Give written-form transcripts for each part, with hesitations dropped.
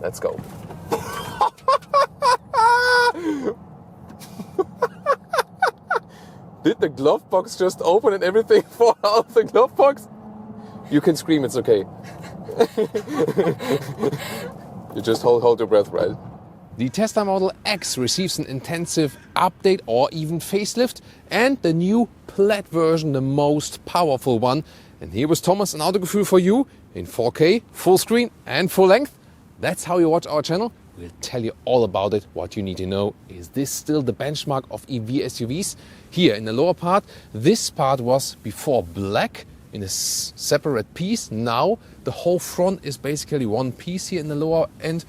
Let's go. Did the glove box just open and everything fall out of the glove box? You can scream, it's okay. You just hold your breath, right? The Tesla Model X receives an intensive update or even facelift, and the new Plaid version, the most powerful one. And here was Thomas, an Autogefühl for you in 4K, full screen and full length. That's how you watch our channel. We'll tell you all about it. What you need to know, is this still the benchmark of EV SUVs? Here in the lower part, this part was before black in a separate piece. Now the whole front is basically one piece here in the lower end.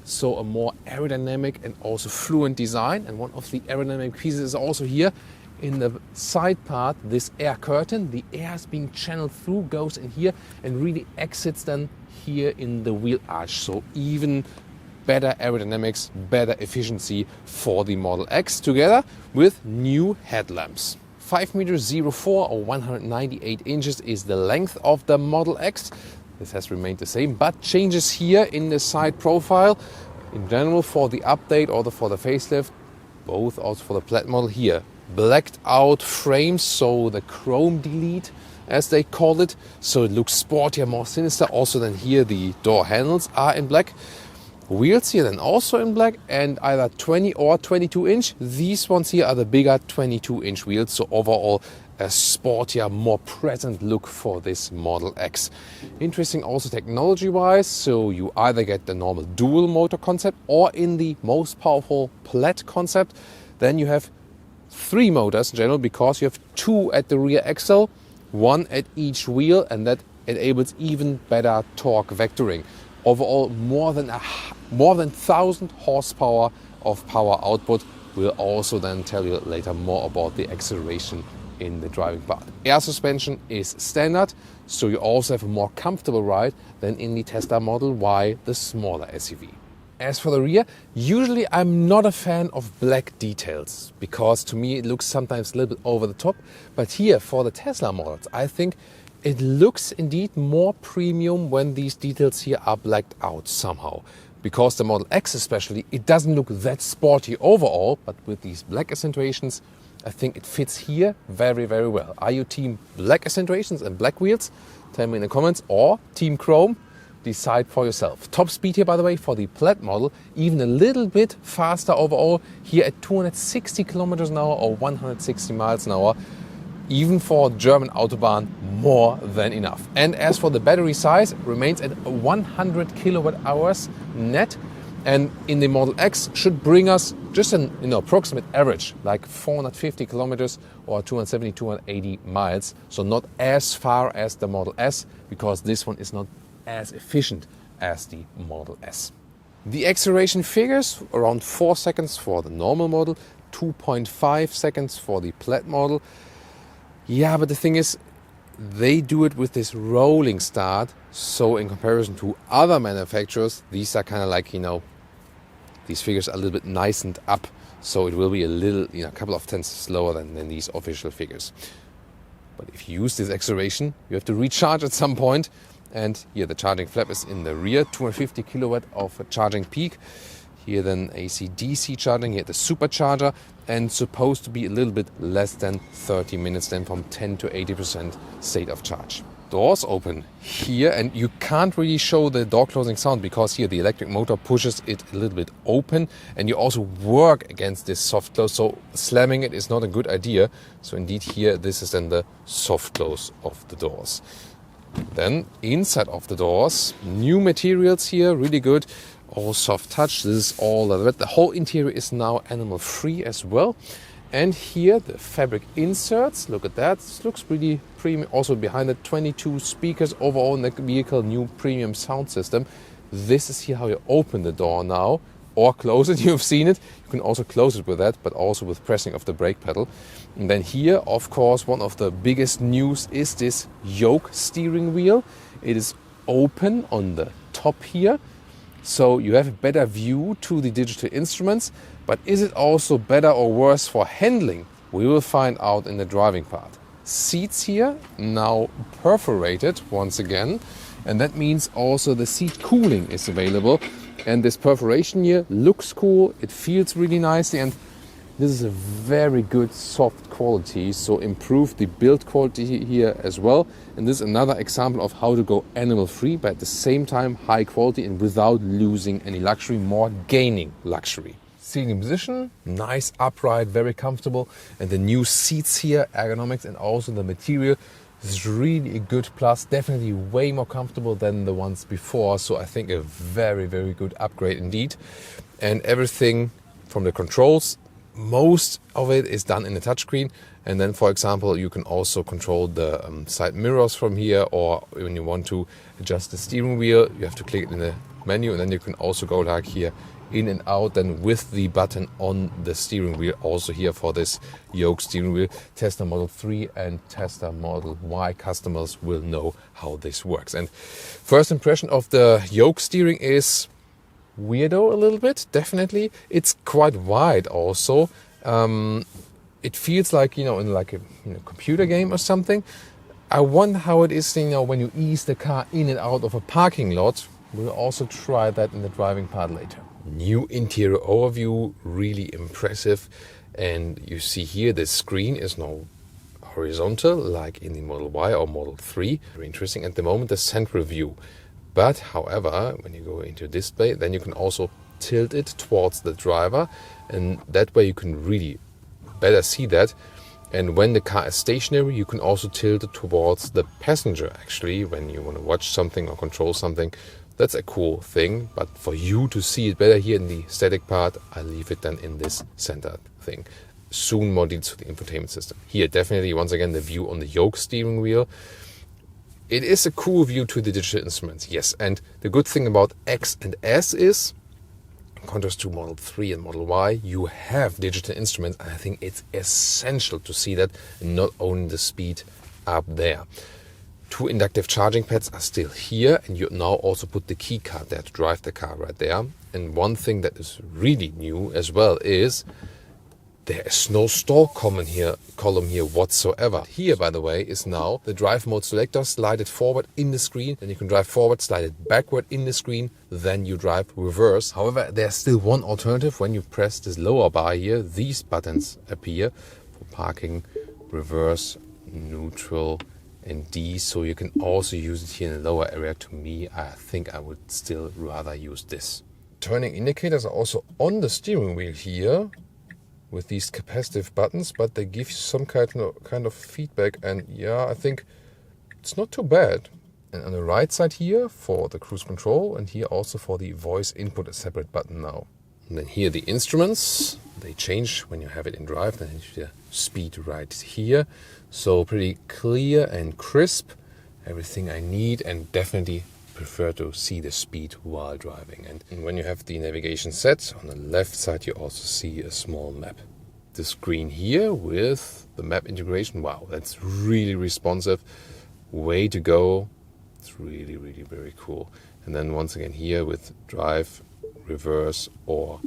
So a more aerodynamic and also fluent design. And one of the aerodynamic pieces is also here in the side part, this air curtain. The air is being channeled through, goes in here and really exits then here in the wheel arch. So even better aerodynamics, better efficiency for the Model X, together with new headlamps. 5 meters 04 or 198 inches is the length of the Model X. This has remained the same, but changes here in the side profile. In general, for the update or for the facelift, both also for the Plaid model here. Blacked out frames, so the chrome delete, as they call it. So it looks sportier, more sinister. Also then here the door handles are in black. Wheels here then also in black, and either 20 or 22 inch. These ones here are the bigger 22 inch wheels. So overall a sportier, more present look for this Model X. Interesting also technology wise. So you either get the normal dual motor concept, or in the most powerful Plaid concept, then you have 3 motors in general, because you have 2 at the rear axle, 1 at each wheel, and that enables even better torque vectoring. Overall, more than 1,000 horsepower of power output. We'll also then tell you later more about the acceleration in the driving part. Air suspension is standard, so you also have a more comfortable ride than in the Tesla Model Y, the smaller SUV. As for the rear, usually I'm not a fan of black details, because to me it looks sometimes a little bit over the top. But here for the Tesla models, I think it looks indeed more premium when these details here are blacked out somehow. Because the Model X especially, it doesn't look that sporty overall, but with these black accentuations, I think it fits here very, very well. Are you team black accentuations and black wheels? Tell me in the comments. Or team chrome? Decide for yourself. Top speed here, by the way, for the Plaid model, even a little bit faster overall, here at 260 kilometers an hour or 160 miles an hour. Even for German Autobahn, more than enough. And as for the battery size, it remains at 100 kilowatt hours net. And in the Model X should bring us just an approximate average, like 450 kilometers or 270, 280 miles. So not as far as the Model S, because this one is not as efficient as the Model S. The acceleration figures, around 4 seconds for the normal model, 2.5 seconds for the Plaid model. Yeah, but the thing is, they do it with this rolling start. So in comparison to other manufacturers, these are kind of like, these figures are a little bit nicened up. So it will be a little, a couple of tenths slower than these official figures. But if you use this acceleration, you have to recharge at some point. And here the charging flap is in the rear, 250 kilowatt of charging peak. Here then AC/DC charging, here the supercharger, and supposed to be a little bit less than 30 minutes, then from 10 to 80% state of charge. Doors open here, and you can't really show the door closing sound, because here the electric motor pushes it a little bit open, and you also work against this soft close, so slamming it is not a good idea. So indeed here, this is then the soft close of the doors. Then inside of the doors, new materials here, really good. All soft touch. This is all the whole interior is now animal free as well. And here the fabric inserts, look at that, this looks pretty premium. Also behind it, 22 speakers overall in the vehicle, new premium sound system. This is here how you open the door now, or close it. You've seen it. You can also close it with that, but also with pressing of the brake pedal. And then here, of course, one of the biggest news is this yoke steering wheel. It is open on the top here. So you have a better view to the digital instruments, but is it also better or worse for handling? We will find out in the driving part. Seats here now perforated once again, and that means also the seat cooling is available. And this perforation here looks cool, it feels really nicely, and this is a very good soft quality, so improve the build quality here as well. And this is another example of how to go animal free, but at the same time high quality and without losing any luxury, more gaining luxury. Seating position, nice upright, very comfortable, and the new seats here, ergonomics, and also the material is really a good plus, definitely way more comfortable than the ones before, so I think a very, very good upgrade indeed. And everything from the controls, most of it is done in the touchscreen, and then for example you can also control the side mirrors from here, or when you want to adjust the steering wheel you have to click it in the menu, and then you can also go like here in and out then with the button on the steering wheel, also here for this yoke steering wheel. Tesla Model 3 and Tesla Model Y customers will know how this works. And first impression of the yoke steering is weirdo a little bit, definitely. It's quite wide also. It feels like, in like a computer game or something. I wonder how it is, when you ease the car in and out of a parking lot. We'll also try that in the driving part later. New interior overview, really impressive. And you see here the screen is now horizontal like in the Model Y or Model 3. Very interesting. At the moment the central view. But however, when you go into display, then you can also tilt it towards the driver, and that way you can really better see that. And when the car is stationary, you can also tilt it towards the passenger actually, when you want to watch something or control something. That's a cool thing, but for you to see it better here in the static part, I leave it then in this center thing. Soon more details to the infotainment system. Here definitely once again the view on the yoke steering wheel. It is a cool view to the digital instruments, yes. And the good thing about X and S is, in contrast to Model 3 and Model Y, you have digital instruments. And I think it's essential to see that, and not only the speed up there. 2 inductive charging pads are still here, and you now also put the key card there to drive the car right there. And one thing that is really new as well is there is no stall column here whatsoever. Here, by the way, is now the drive mode selector. Slide it forward in the screen, then you can drive forward, slide it backward in the screen, then you drive reverse. However, there's still one alternative. When you press this lower bar here, these buttons appear for parking, reverse, neutral, and D, so you can also use it here in the lower area. To me, I think I would still rather use this. Turning indicators are also on the steering wheel here, with these capacitive buttons, but they give you some kind of feedback, and yeah, I think it's not too bad. And on the right side here for the cruise control, and here also for the voice input, a separate button now. And then here the instruments, they change when you have it in drive, then the speed right here. So pretty clear and crisp, everything I need, and definitely prefer to see the speed while driving. And when you have the navigation set, on the left side you also see a small map. The screen here with the map integration, wow, that's really responsive. Way to go. It's really, really very cool. And then once again here with drive, reverse or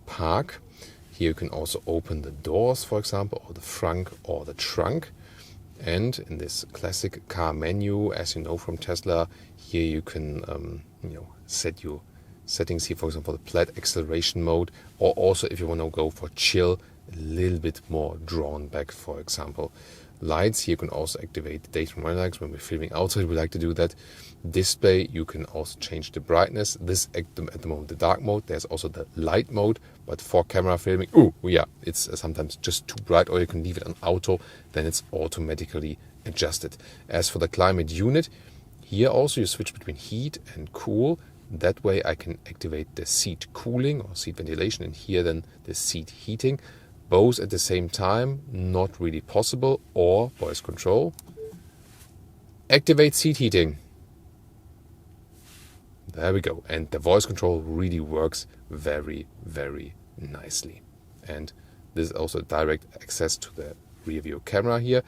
park. Here you can also open the doors, for example, or the front or the trunk. And in this classic car menu, as you know from Tesla, here you can set your settings here, for example, the flat acceleration mode, or also if you want to go for chill, a little bit more drawn back, for example. Lights, here you can also activate the daytime running lights. When we're filming outside, we like to do that. Display, you can also change the brightness. This at the moment the dark mode. There's also the light mode, but for camera filming, it's sometimes just too bright, or you can leave it on auto, then it's automatically adjusted. As for the climate unit, here also you switch between heat and cool. That way I can activate the seat cooling or seat ventilation, and here then the seat heating. Both at the same time, not really possible. Or voice control. Activate seat heating. There we go. And the voice control really works very, very nicely. And this is also direct access to the rear view camera here.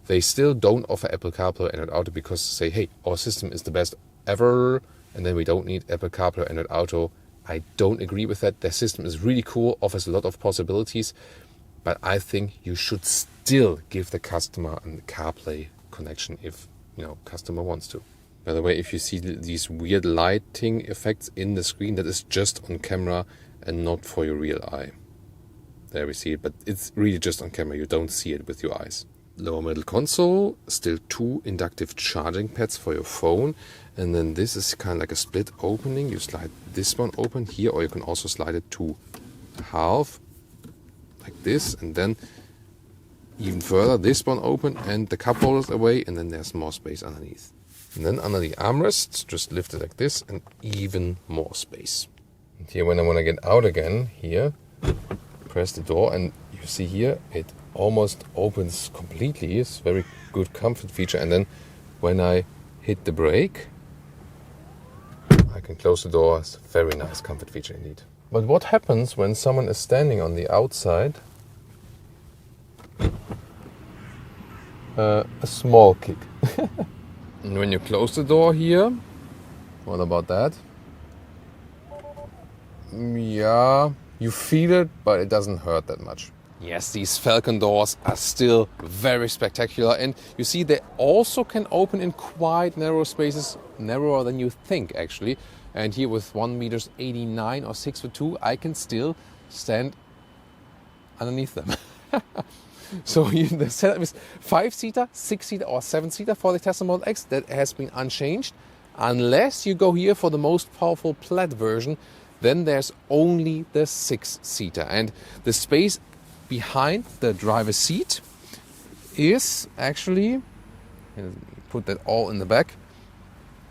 They still don't offer Apple CarPlay and Android Auto because they say, hey, our system is the best ever, and then we don't need Apple CarPlay and Android Auto. I don't agree with that. Their system is really cool, offers a lot of possibilities. But I think you should still give the customer a CarPlay connection if customer wants to. By the way, if you see these weird lighting effects in the screen, that is just on camera and not for your real eye. There we see it, but it's really just on camera. You don't see it with your eyes. Lower middle console, still 2 inductive charging pads for your phone. And then this is kind of like a split opening. You slide this one open here, or you can also slide it to half, like this. And then even further, this one open and the cup holders away. And then there's more space underneath. And then under the armrests, just lift it like this and even more space. And here, when I want to get out again, here, press the door and you see here, it almost opens completely. It's a very good comfort feature. And then when I hit the brake, I can close the door. It's a very nice comfort feature indeed. But what happens when someone is standing on the outside? A small kick. And when you close the door here, what about that? Yeah, you feel it, but it doesn't hurt that much. Yes, these Falcon doors are still very spectacular, and you see they also can open in quite narrow spaces, narrower than you think actually. And here with 1.89 meters or 6'2", I can still stand underneath them. So the setup is 5-seater, 6-seater or 7-seater for the Tesla Model X. That has been unchanged. Unless you go here for the most powerful Plaid version, then there's only the 6-seater. And the space behind the driver's seat is actually, put that all in the back,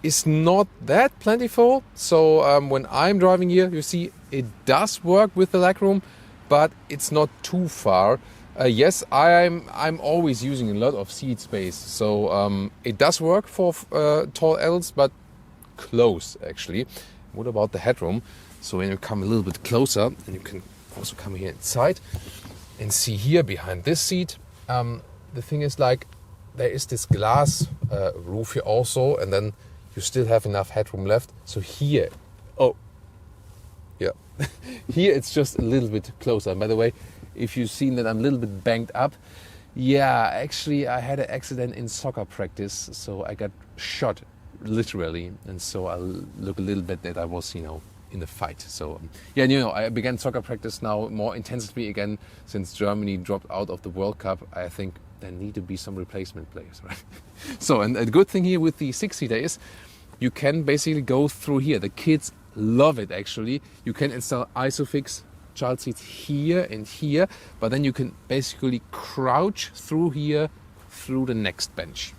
is not that plentiful. So when I'm driving here, you see it does work with the legroom, but it's not too far. Yes, I'm always using a lot of seat space, so it does work for tall adults, but close actually. What about the headroom? So when you come a little bit closer, and you can also come here inside and see here behind this seat, the thing is like there is this glass roof here also, and then you still have enough headroom left. So here, oh, yeah, here it's just a little bit closer. And by the way, if you've seen that I'm a little bit banged up, yeah, actually I had an accident in soccer practice, so I got shot literally, and so I look a little bit that I was, in the fight. So yeah, I began soccer practice now more intensively again since Germany dropped out of the World Cup. I think there need to be some replacement players, right? So, and a good thing here with the 6-seater is you can basically go through here. The kids love it actually. You can install ISOFIX child seats here and here, but then you can basically crouch through here through the next bench.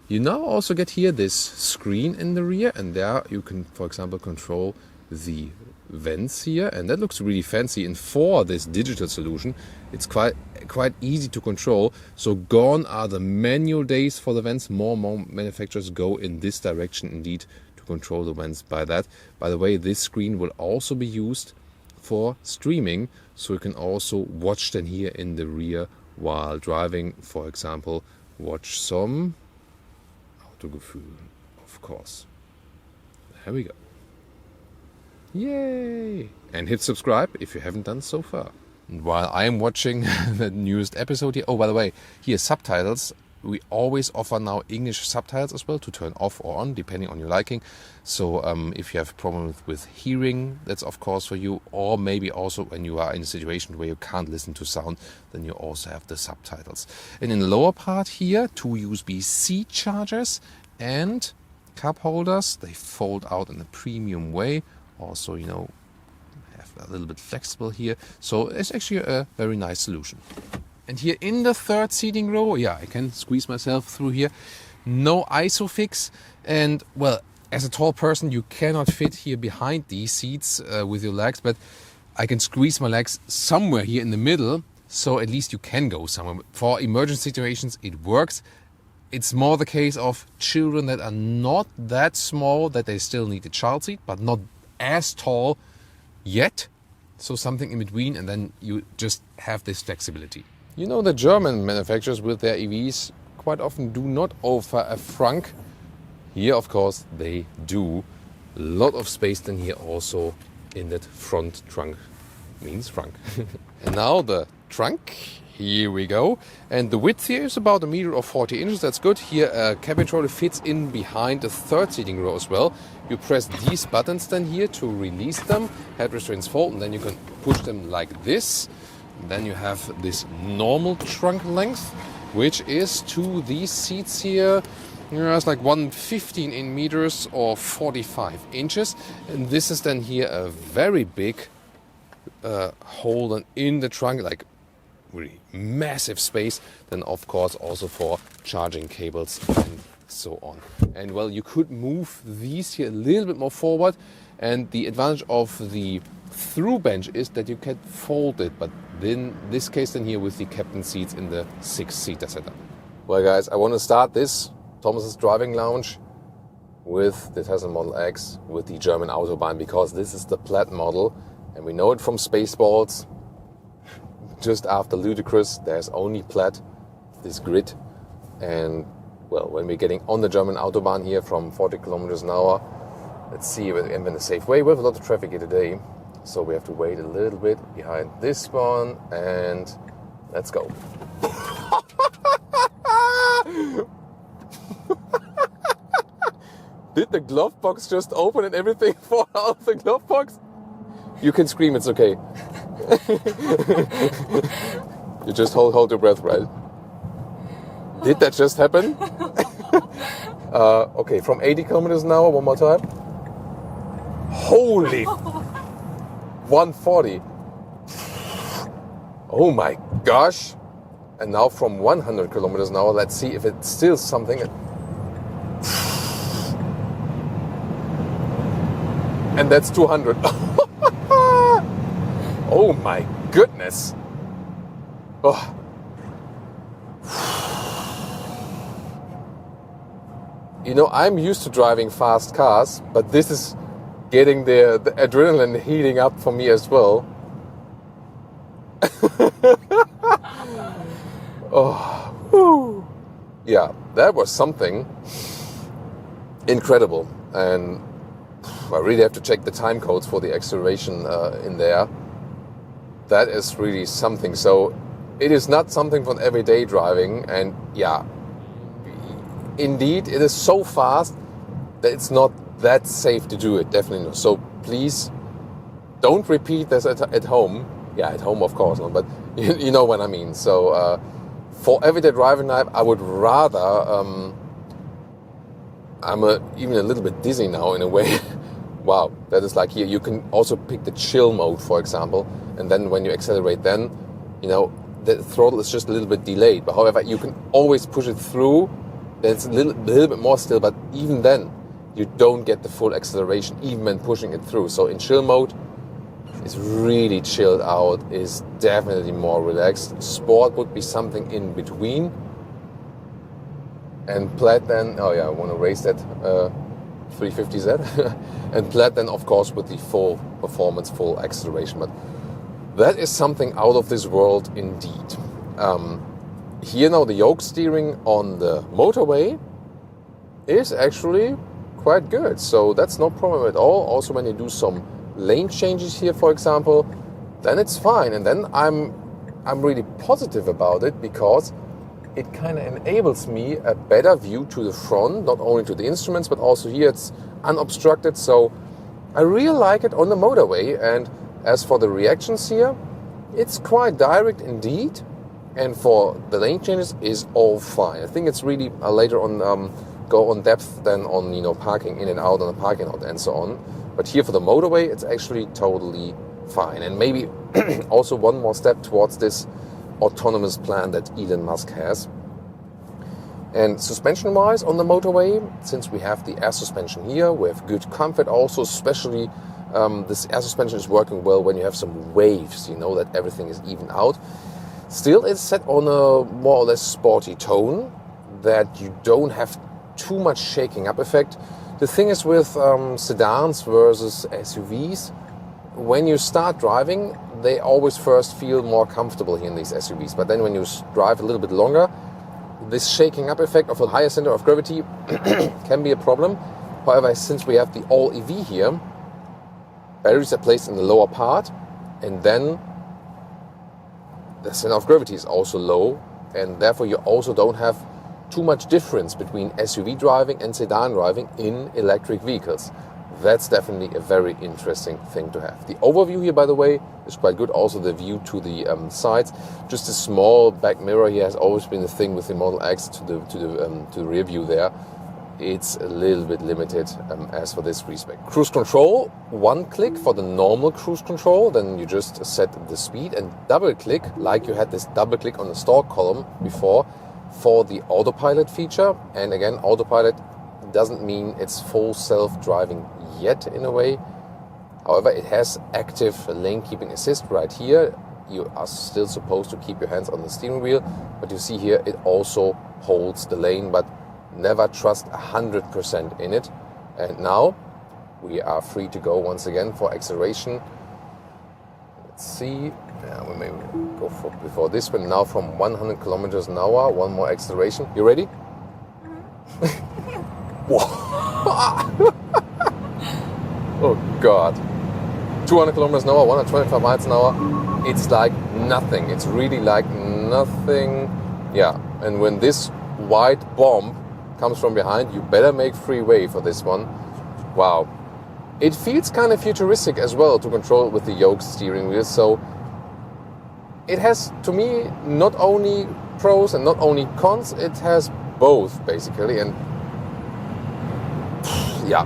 You now also get here this screen in the rear, and there you can, for example, control the vents here, and that looks really fancy. And for this digital solution, it's quite easy to control. So gone are the manual days for the vents. More manufacturers go in this direction indeed to control the vents by that. By the way, this screen will also be used for streaming, so you can also watch them here in the rear while driving. For example, watch some Autogefühl, of course. There we go. Yay! And hit subscribe if you haven't done so far. And while I'm watching the newest episode here, oh, by the way, here subtitles. We always offer now English subtitles as well to turn off or on, depending on your liking. So if you have problems with hearing, that's of course for you. Or maybe also when you are in a situation where you can't listen to sound, then you also have the subtitles. And in the lower part here, 2 USB-C chargers and cup holders. They fold out in a premium way. Also, have a little bit flexible here. So it's actually a very nice solution. And here in the 3rd seating row, yeah, I can squeeze myself through here. No ISOFIX. And, well, as a tall person, you cannot fit here behind these seats with your legs. But I can squeeze my legs somewhere here in the middle. So at least you can go somewhere. For emergency situations, it works. It's more the case of children that are not that small, that they still need a child seat, but not as tall yet. So something in between, and then you just have this flexibility. The German manufacturers with their EVs quite often do not offer a frunk. Here, of course, they do. A lot of space then here also in that front trunk means trunk. And now the trunk. Here we go. And the width here is about 1 meter or 40 inches. That's good. Here a cabin trolley fits in behind the third seating row as well. You press these buttons then here to release them. Head restraints fold, and then you can push them like this. And then you have this normal trunk length, which is to these seats here. It's like 115 in meters or 45 inches. And this is then here a very big hole in the trunk, like really massive space. Then of course also for charging cables and so on. And well, you could move these here a little bit more forward. And the advantage of the through bench is that you can fold it, but in this case then here with the captain seats in the 6-seater setup. Well guys, I want to start this Thomas's driving lounge with the Tesla Model X with the German Autobahn, because this is the Plaid model and we know it from Spaceballs. Just after Ludicrous, there's only Plaid, this grid. And well, when we're getting on the German Autobahn here from 40 kilometers an hour, let's see if we end in a safe way. We have a lot of traffic here today, so we have to wait a little bit behind this one, and let's go. Did the glove box just open and everything fall out of the glove box? You can scream, it's okay. You just hold your breath, right? Did that just happen? Okay, from 80 kilometers an hour, one more time. Holy 140. Oh my gosh. And now from 100 kilometers an hour, let's see if it's still something. And that's 200. Oh my goodness. Oh. You know, I'm used to driving fast cars, but this is getting the adrenaline heating up for me as well. Oh, whew. Yeah, that was something incredible. And I really have to check the time codes for the acceleration in there. That is really something. So it is not something for everyday driving. And yeah, indeed, it is so fast that it's not that safe to do it. Definitely not. So please don't repeat this at home. Yeah, at home, of course not, but you know what I mean. So for everyday driving life, I would rather, I'm even a little bit dizzy now in a way. Wow, that is like here. You can also pick the chill mode, for example, and then when you accelerate, then, you know, the throttle is just a little bit delayed. But however, you can always push it through. Then it's a little bit more still, but even then, you don't get the full acceleration, even when pushing it through. So in chill mode, it's really chilled out, is definitely more relaxed. Sport would be something in between. And Plaid then, oh yeah, I want to raise that 350Z. And Plaid then, of course, with the full performance, full acceleration. But that is something out of this world indeed. Here now, the yoke steering on the motorway is actually quite good. So that's no problem at all. Also, when you do some lane changes here, for example, then it's fine. And then I'm really positive about it, because it kind of enables me a better view to the front, not only to the instruments, but also here it's unobstructed. So I really like it on the motorway. And as for the reactions here, it's quite direct indeed. And for the lane changes is all fine. I think it's really later on go on depth than on, you know, parking in and out on the parking lot and so on. But here for the motorway, it's actually totally fine. And maybe also one more step towards this autonomous plan that Elon Musk has. And suspension-wise on the motorway, since we have the air suspension here, we have good comfort also, especially this air suspension is working well when you have some waves, you know, that everything is even out. Still, it's set on a more or less sporty tone, that you don't have too much shaking up effect. The thing is with sedans versus SUVs, when you start driving, they always first feel more comfortable here in these SUVs. But then when you drive a little bit longer, this shaking up effect of a higher center of gravity can be a problem. However, since we have the all-EV here, batteries are placed in the lower part, And then the center of gravity is also low, and therefore you also don't have too much difference between SUV driving and sedan driving in electric vehicles. That's definitely a very interesting thing to have. The overview here, by the way, is quite good. Also the view to the sides. Just a small back mirror here has always been a thing with the Model X to the rear view there. It's a little bit limited as for this respect. Cruise control, one click for the normal cruise control, then you just set the speed, and double click, like you had this double click on the stalk column before, for the autopilot feature. And again, autopilot doesn't mean it's full self-driving yet in a way. However, it has active lane keeping assist right here. You are still supposed to keep your hands on the steering wheel, but you see here it also holds the lane, but never trust 100% in it. And now we are free to go once again for acceleration. Let's see, we maybe go for before this one. Now from 100 kilometers an hour, one more acceleration. You ready? Oh God. 200 kilometers an hour, 125 miles an hour. It's like nothing. It's really like nothing. Yeah, and when this white bomb comes from behind, you better make free way for this one. Wow. It feels kind of futuristic as well to control with the yoke steering wheel. So it has, to me, not only pros and not only cons, it has both basically. And yeah,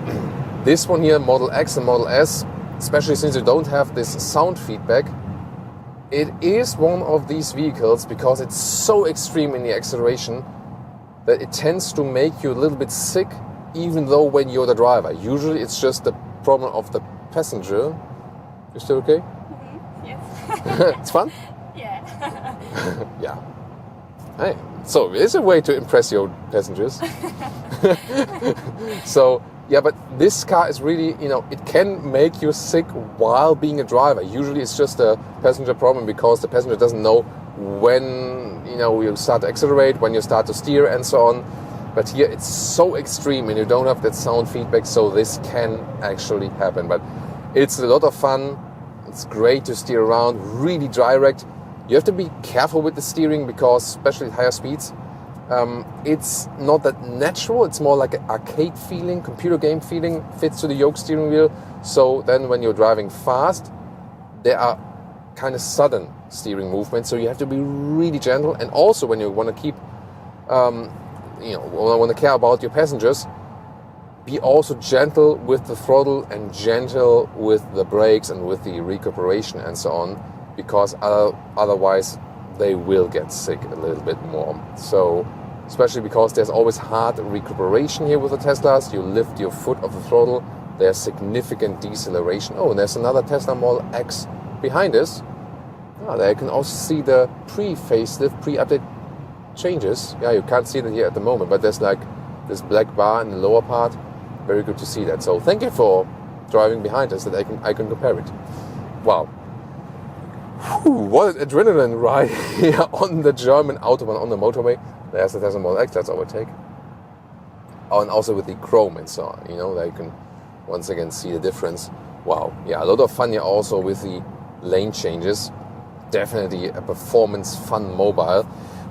this one here, Model X and Model S, especially since you don't have this sound feedback, it is one of these vehicles, because it's so extreme in the acceleration, that it tends to make you a little bit sick, even though when you're the driver. Usually it's just the problem of the passenger. You still okay? Mm-hmm. Yes. It's fun? Yeah. Yeah. Hey, so there's a way to impress your passengers. So, yeah, but this car is really, it can make you sick while being a driver. Usually it's just a passenger problem, because the passenger doesn't know when, you start to accelerate, when you start to steer and so on. But here it's so extreme and you don't have that sound feedback, so this can actually happen. But it's a lot of fun. It's great to steer around, really direct. You have to be careful with the steering, because especially at higher speeds, it's not that natural. It's more like an arcade feeling, computer game feeling, fits to the yoke steering wheel. So then when you're driving fast, there are kind of sudden steering movements, so you have to be really gentle. And also when you want to keep, want to care about your passengers, be also gentle with the throttle and gentle with the brakes and with the recuperation and so on, because otherwise they will get sick a little bit more. So, especially because there's always hard recuperation here with the Teslas. You lift your foot off the throttle, there's significant deceleration. Oh, and there's another Tesla Model X behind us. There you can also see the pre-facelift, pre-update changes. Yeah, you can't see that here at the moment, but there's like this black bar in the lower part. Very good to see that. So thank you for driving behind us, that I can compare it. Wow. Whew, what an adrenaline ride here on the German Autobahn, on the motorway. There's the Tesla Model X, that's our take. Oh, and also with the chrome and so on, there you can once again see the difference. Wow, yeah, a lot of fun here also with the lane changes. Definitely a performance fun mobile.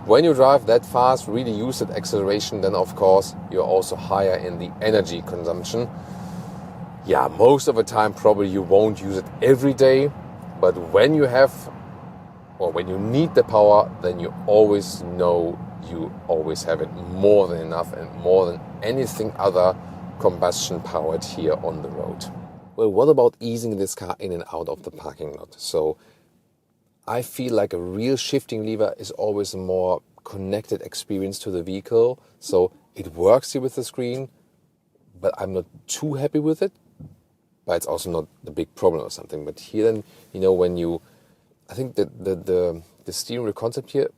When you drive that fast, really use that acceleration, then of course you're also higher in the energy consumption. Yeah, most of the time probably you won't use it every day, but when you have, or when you need the power, then you always know you always have it more than enough and more than anything other combustion powered here on the road. Well, what about easing this car in and out of the parking lot? So I feel like a real shifting lever is always a more connected experience to the vehicle. So it works here with the screen, but I'm not too happy with it. But it's also not a big problem or something. But here then, when I think that the steering wheel concept here,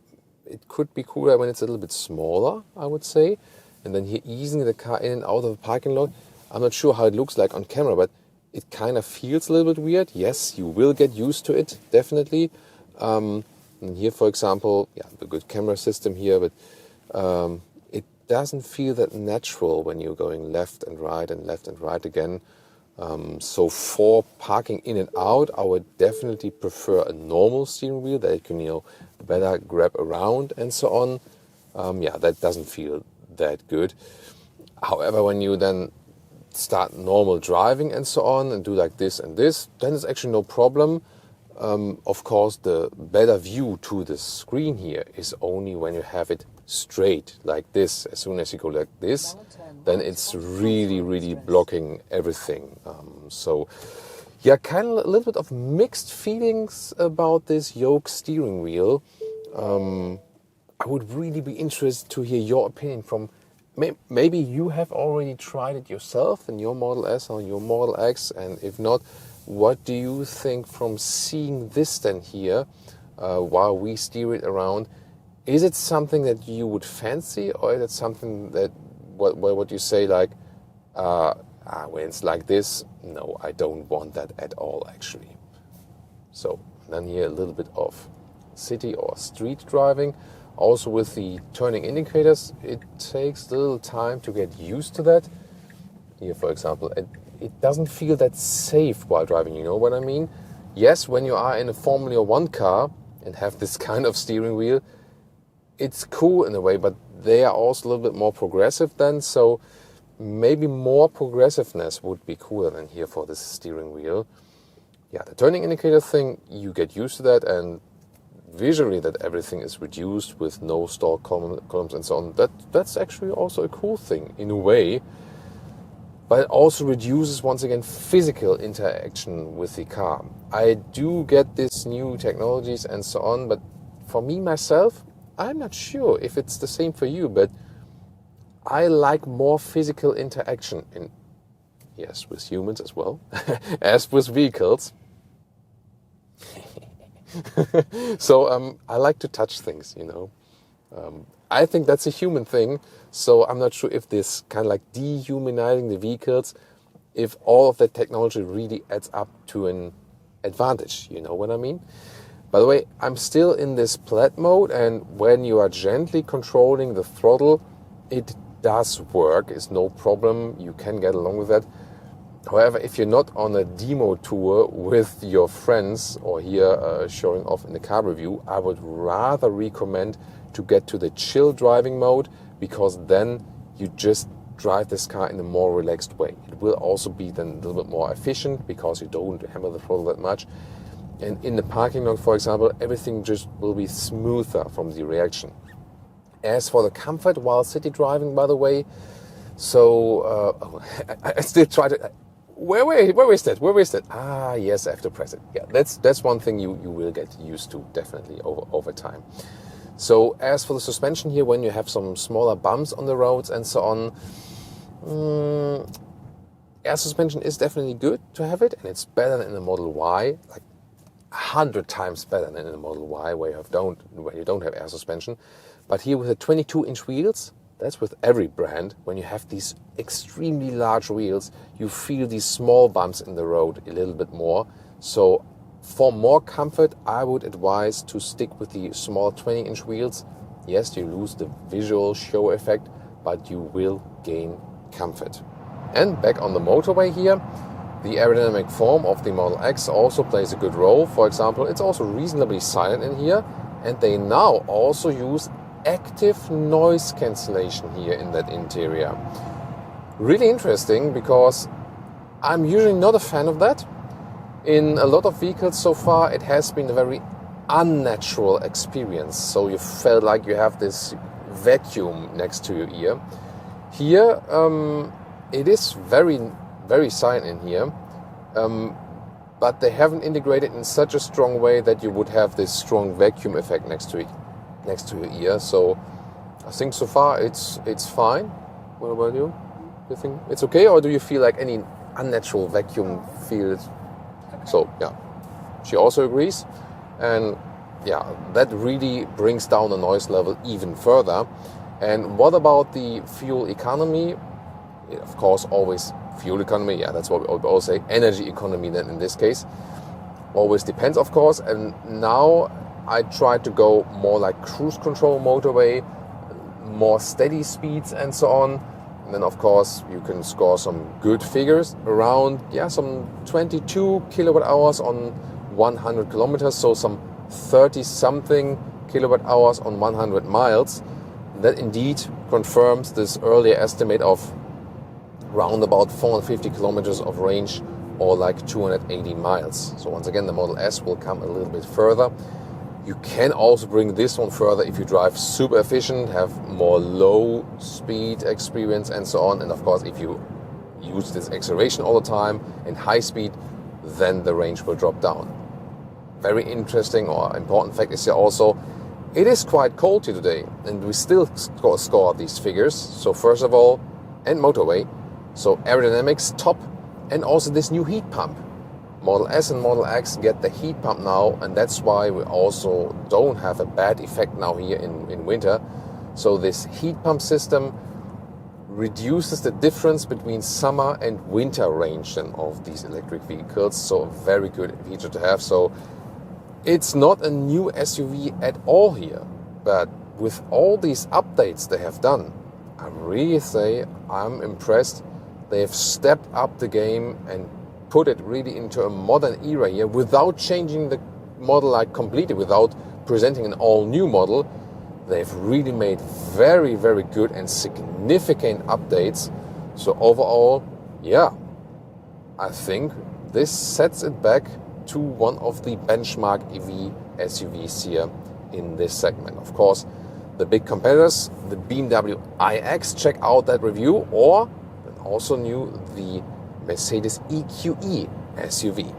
it could be cooler when it's a little bit smaller, I would say. And then here easing the car in and out of the parking lot, I'm not sure how it looks like on camera, but it kind of feels a little bit weird. Yes, you will get used to it, definitely. And here, for example, the good camera system here, but it doesn't feel that natural when you're going left and right again. So for parking in and out, I would definitely prefer a normal steering wheel that you can, better grab around and so on. That doesn't feel that good. However, when you then start normal driving and so on and do like this and this, then it's actually no problem. Of course, the better view to the screen here is only when you have it straight like this. As soon as you go like this, then it's really, really blocking everything. Kind of a little bit of mixed feelings about this yoke steering wheel. I would really be interested to hear your opinion from, maybe you have already tried it yourself in your Model S or your Model X, and if not, what do you think from seeing this then here while we steer it around? Is it something that you would fancy, or is it something that what you say like, when it's like this, no, I don't want that at all actually. So then here a little bit of city or street driving. Also with the turning indicators, it takes a little time to get used to that. Here, for example, it doesn't feel that safe while driving, you know what I mean? Yes, when you are in a Formula One car and have this kind of steering wheel, it's cool in a way, but they are also a little bit more progressive then, so maybe more progressiveness would be cooler than here for this steering wheel. Yeah, the turning indicator thing, you get used to that, and visually that everything is reduced with no stall columns and so on. That's actually also a cool thing in a way, but it also reduces once again physical interaction with the car. I do get these new technologies and so on, but for me myself, I'm not sure if it's the same for you, but I like more physical interaction with humans as well as with vehicles. So I like to touch things, I think that's a human thing, so I'm not sure if this kind of like dehumanizing the vehicles, if all of that technology really adds up to an advantage, you know what I mean? By the way, I'm still in this Plaid mode, and when you are gently controlling the throttle, it does work, it's no problem, you can get along with that. However, if you're not on a demo tour with your friends or here showing off in the car review, I would rather recommend to get to the chill driving mode, because then you just drive this car in a more relaxed way. It will also be then a little bit more efficient because you don't hammer the throttle that much. And in the parking lot, for example, everything just will be smoother from the reaction. As for the comfort while city driving, by the way, so I still try to... Where is that? Where is that? Ah, yes, I have to press it. Yeah, that's one thing you will get used to definitely over time. So as for the suspension here, when you have some smaller bumps on the roads and so on, air suspension is definitely good to have it, and it's better than in the Model Y, like 100 times better than in the Model Y where you don't have air suspension. But here with the 22-inch wheels, that's with every brand, when you have these extremely large wheels, you feel these small bumps in the road a little bit more. So for more comfort, I would advise to stick with the small 20-inch wheels. Yes, you lose the visual show effect, but you will gain comfort. And back on the motorway here, the aerodynamic form of the Model X also plays a good role. For example, it's also reasonably silent in here, and they now also use active noise cancellation here in that interior. Really interesting, because I'm usually not a fan of that. In a lot of vehicles so far, it has been a very unnatural experience. So you felt like you have this vacuum next to your ear. Here, it is very, very silent in here, but they haven't integrated in such a strong way that you would have this strong vacuum effect next to your ear. So I think so far it's fine. What about you? Do you think it's okay, or do you feel like any unnatural vacuum feels? So yeah, she also agrees, and yeah, that really brings down the noise level even further. And what about the fuel economy? Of course, always fuel economy. Yeah, that's what we always say. Energy economy then in this case. Always depends, of course. And now I try to go more like cruise control motorway, more steady speeds and so on. then of course you can score some good figures around, some 22 kilowatt hours on 100 kilometers, so some 30 something kilowatt hours on 100 miles. That indeed confirms this earlier estimate of round about 450 kilometers of range, or like 280 miles. So once again, the Model S will come a little bit further. You can also bring this one further if you drive super efficient, have more low speed experience and so on. And of course, if you use this acceleration all the time and high speed, then the range will drop down. Very interesting or important fact is here also, it is quite cold here today and we still score these figures. So first of all, and motorway, so aerodynamics top, and also this new heat pump. Model S and Model X get the heat pump now, and that's why we also don't have a bad effect now here in winter. So this heat pump system reduces the difference between summer and winter range of these electric vehicles. So a very good feature to have. So it's not a new SUV at all here, but with all these updates they have done, I really say I'm impressed. They have stepped up the game and put it really into a modern era here without changing the model like completely, without presenting an all-new model. They've really made very, very good and significant updates. So overall, I think this sets it back to one of the benchmark EV SUVs here in this segment. Of course, the big competitors, the BMW iX, check out that review, or also new the Mercedes EQE SUV.